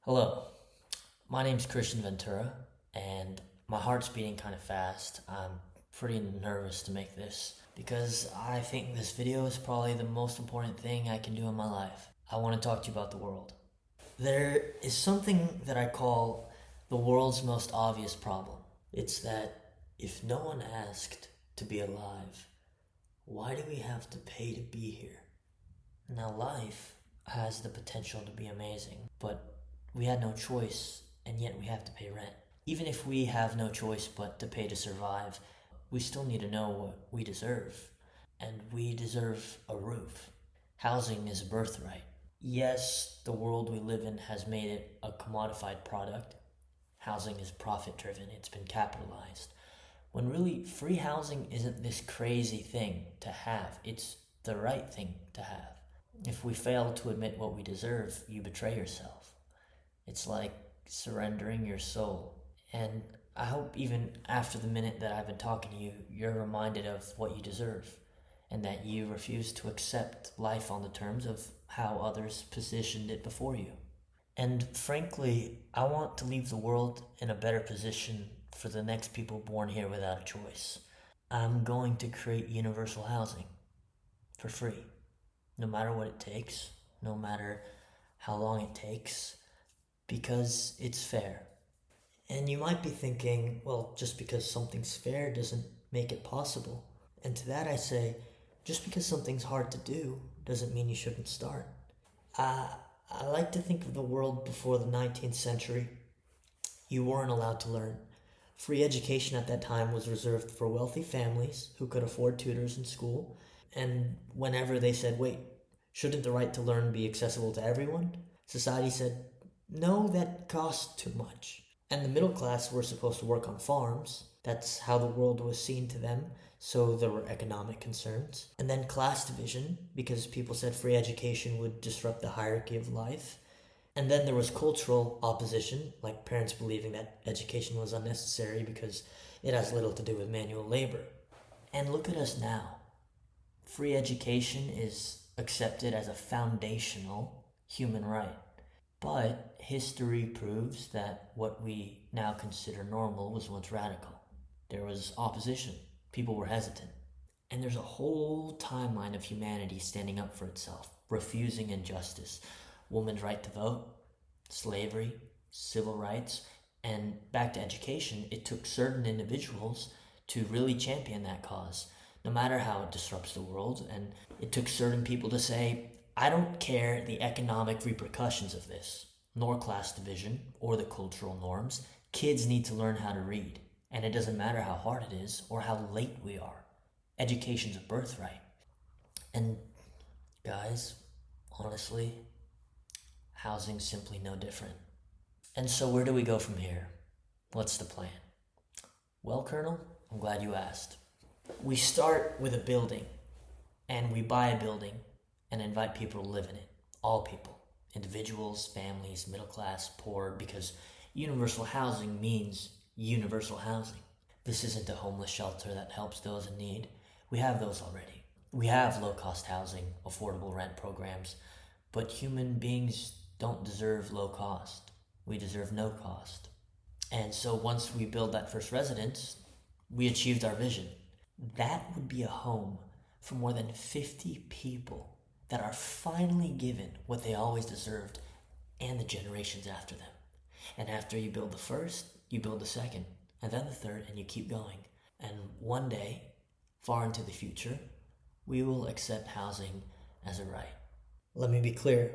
Hello, my name's Christian Ventura, and my heart's beating kind of fast. I'm pretty nervous to make this because I think this video is probably the most important thing I can do in my life. I want to talk to you about the world. There is something that I call the world's most obvious problem. It's that if no one asked to be alive, why do we have to pay to be here? Now, life has the potential to be amazing, but we had no choice, and yet we have to pay rent. Even if we have no choice but to pay to survive, we still need to know what we deserve. And we deserve a roof. Housing is a birthright. Yes, the world we live in has made it a commodified product. Housing is profit driven, it's been capitalized. When really, free housing isn't this crazy thing to have, it's the right thing to have. If we fail to admit what we deserve, you betray yourself. It's like surrendering your soul. And I hope even after the minute that I've been talking to you, you're reminded of what you deserve and that you refuse to accept life on the terms of how others positioned it before you. And frankly, I want to leave the world in a better position for the next people born here without a choice. I'm going to create universal housing for free, no matter what it takes, no matter how long it takes, because it's fair. And you might be thinking, well, just because something's fair doesn't make it possible. And to that I say, just because something's hard to do doesn't mean you shouldn't start. I like to think of the world before the 19th century. You weren't allowed to learn. Free education at that time was reserved for wealthy families who could afford tutors in school. And whenever they said, wait, shouldn't the right to learn be accessible to everyone? Society said, no, that costs too much. And the middle class were supposed to work on farms. That's how the world was seen to them, so there were economic concerns. And then class division, because people said free education would disrupt the hierarchy of life. And then there was cultural opposition, like parents believing that education was unnecessary because it has little to do with manual labor. And look at us now. Free education is accepted as a foundational human right. But history proves that what we now consider normal was once radical. There was opposition. People were hesitant. And there's a whole timeline of humanity standing up for itself, refusing injustice. Women's right to vote, slavery, civil rights, and back to education, it took certain individuals to really champion that cause, no matter how it disrupts the world. And it took certain people to say, I don't care the economic repercussions of this, nor class division, or the cultural norms. Kids need to learn how to read, and it doesn't matter how hard it is or how late we are. Education's a birthright. And guys, honestly, housing's simply no different. And so where do we go from here? What's the plan? Well, Colonel, I'm glad you asked. We start with a building, and we buy a building and invite people to live in it. All people. Individuals, families, middle class, poor, because universal housing means universal housing. This isn't a homeless shelter that helps those in need. We have those already. We have low-cost housing, affordable rent programs, but human beings don't deserve low cost. We deserve no cost. And so once we build that first residence, we achieved our vision. That would be a home for more than 50 people that are finally given what they always deserved and the generations after them. And after you build the first, you build the second, and then the third, and you keep going. And one day, far into the future, we will accept housing as a right. Let me be clear.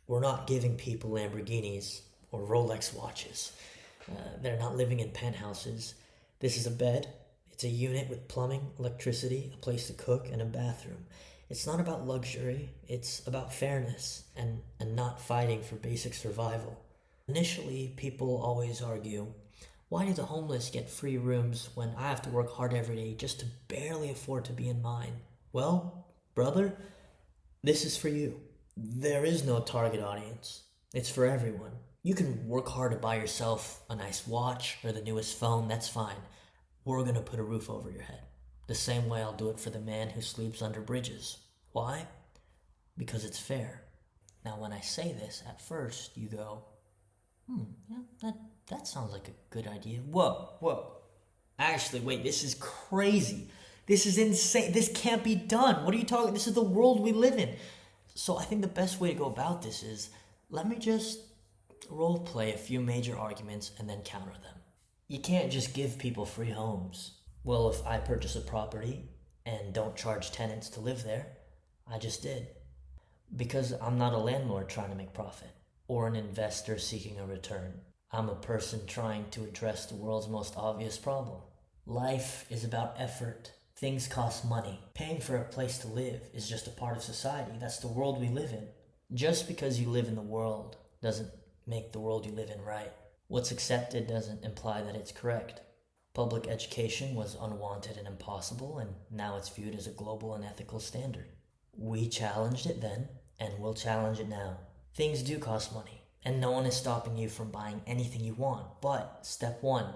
We're not giving people Lamborghinis or Rolex watches. They're not living in penthouses. This is a bed. It's a unit with plumbing, electricity, a place to cook, and a bathroom. It's not about luxury, it's about fairness and not fighting for basic survival. Initially, people always argue, why do the homeless get free rooms when I have to work hard every day just to barely afford to be in mine? Well, brother, this is for you. There is no target audience. It's for everyone. You can work hard to buy yourself a nice watch or the newest phone, that's fine. We're gonna put a roof over your head. The same way I'll do it for the man who sleeps under bridges. Why? Because it's fair. Now, when I say this, at first you go, Yeah, that sounds like a good idea. Whoa. Actually, wait, this is crazy. This is insane. This can't be done. What are you talking? This is the world we live in. So I think the best way to go about this is let me just role play a few major arguments and then counter them. You can't just give people free homes. Well, if I purchase a property and don't charge tenants to live there, I just did. Because I'm not a landlord trying to make profit or an investor seeking a return. I'm a person trying to address the world's most obvious problem. Life is about effort. Things cost money. Paying for a place to live is just a part of society. That's the world we live in. Just because you live in the world doesn't make the world you live in right. What's accepted doesn't imply that it's correct. Public education was unwanted and impossible, and now it's viewed as a global and ethical standard. We challenged it then, and we'll challenge it now. Things do cost money, and no one is stopping you from buying anything you want. But step one,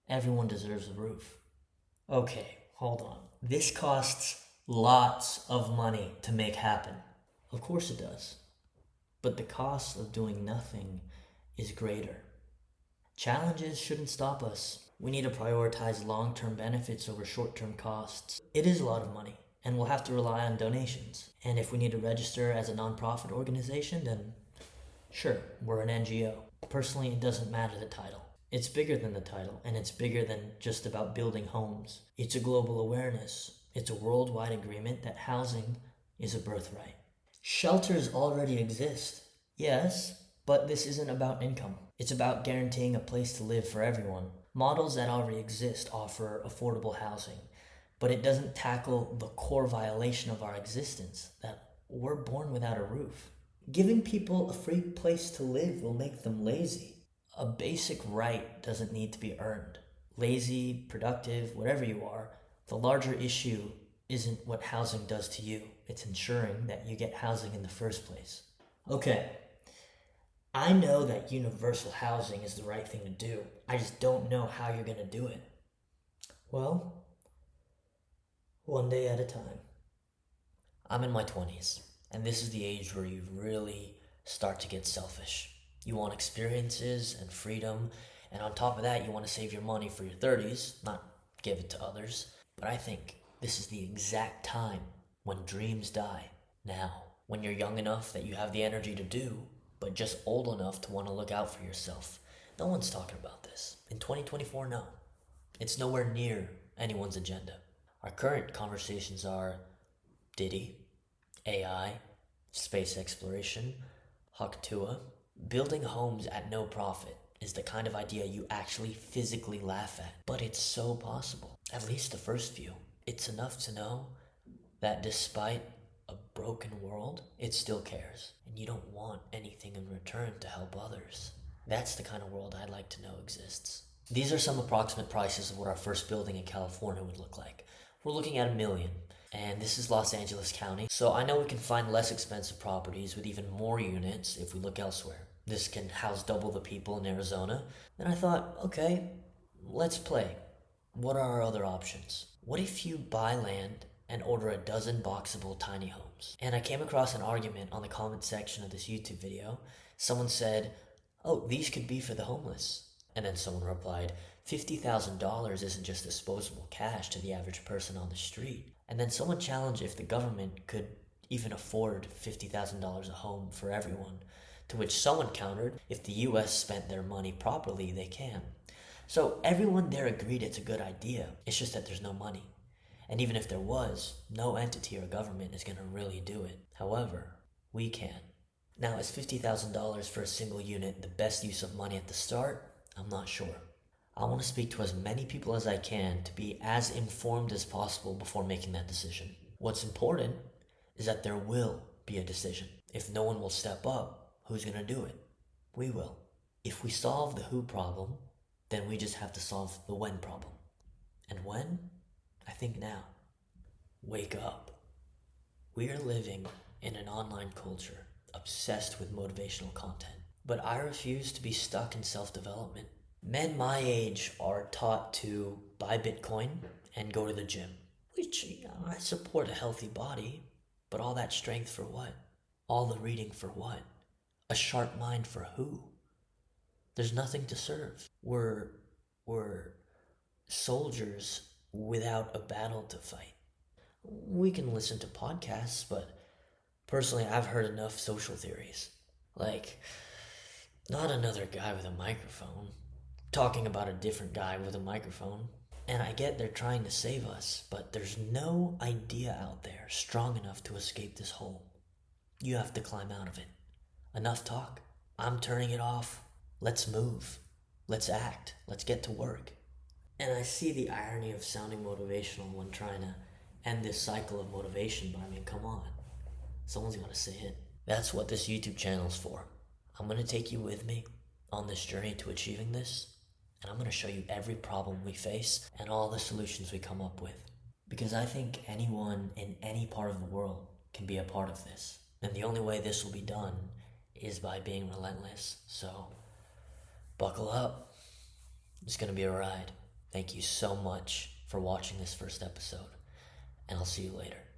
everyone deserves a roof. Okay, hold on. This costs lots of money to make happen. Of course it does. But the cost of doing nothing is greater. Challenges shouldn't stop us. We need to prioritize long-term benefits over short-term costs. It is a lot of money, and we'll have to rely on donations. And if we need to register as a nonprofit organization, then sure, we're an NGO. Personally, it doesn't matter the title. It's bigger than the title, and it's bigger than just about building homes. It's a global awareness. It's a worldwide agreement that housing is a birthright. Shelters already exist, yes, but this isn't about income. It's about guaranteeing a place to live for everyone. Models that already exist offer affordable housing, but it doesn't tackle the core violation of our existence, that we're born without a roof. Giving people a free place to live will make them lazy. A basic right doesn't need to be earned. Lazy, productive, whatever you are, the larger issue isn't what housing does to you. It's ensuring that you get housing in the first place. Okay, I know that universal housing is the right thing to do. I just don't know how you're going to do it. Well, one day at a time. I'm in my 20s, and this is the age where you really start to get selfish. You want experiences and freedom, and on top of that, you want to save your money for your 30s, not give it to others. But I think this is the exact time when dreams die. Now, when you're young enough that you have the energy to do, but just old enough to want to look out for yourself. No one's talking about this. In 2024, no. It's nowhere near anyone's agenda. Our current conversations are Diddy, AI, space exploration, Haktua. Building homes at no profit is the kind of idea you actually physically laugh at, but it's so possible. At least the first few. It's enough to know that despite a broken world, it still cares, and you don't want anything in return to help others. That's the kind of world I'd like to know exists. These are some approximate prices of what our first building in California would look like. We're looking at $1 million, and this is Los Angeles County, so I know we can find less expensive properties with even more units if we look elsewhere. This can house double the people in Arizona, and I thought, okay, let's play. What are our other options? What if you buy land and order a dozen boxable tiny homes? And I came across an argument on the comment section of this YouTube video. Someone said, oh, these could be for the homeless. And then someone replied, $50,000 isn't just disposable cash to the average person on the street. And then someone challenged if the government could even afford $50,000 a home for everyone. To which someone countered, if the US spent their money properly, they can. So everyone there agreed it's a good idea. It's just that there's no money. And even if there was, no entity or government is going to really do it. However, we can. Now, is $50,000 for a single unit the best use of money at the start? I'm not sure. I want to speak to as many people as I can to be as informed as possible before making that decision. What's important is that there will be a decision. If no one will step up, who's going to do it? We will. If we solve the who problem, then we just have to solve the when problem. And when? I think now. Wake up. We are living in an online culture obsessed with motivational content. But I refuse to be stuck in self-development. Men my age are taught to buy Bitcoin and go to the gym. Which, I support a healthy body, but all that strength for what? All the reading for what? A sharp mind for who? There's nothing to serve. We're soldiers without a battle to fight. We can listen to podcasts, but personally, I've heard enough social theories. Like, not another guy with a microphone talking about a different guy with a microphone. And I get they're trying to save us, but there's no idea out there strong enough to escape this hole. You have to climb out of it. Enough talk. I'm turning it off. Let's move. Let's act. Let's get to work. And I see the irony of sounding motivational when trying to end this cycle of motivation, but I mean, come on. Someone's got to say it. That's what this YouTube channel's for. I'm going to take you with me on this journey to achieving this, and I'm going to show you every problem we face and all the solutions we come up with. Because I think anyone in any part of the world can be a part of this. And the only way this will be done is by being relentless. So, buckle up. It's going to be a ride. Thank you so much for watching this first episode, and I'll see you later.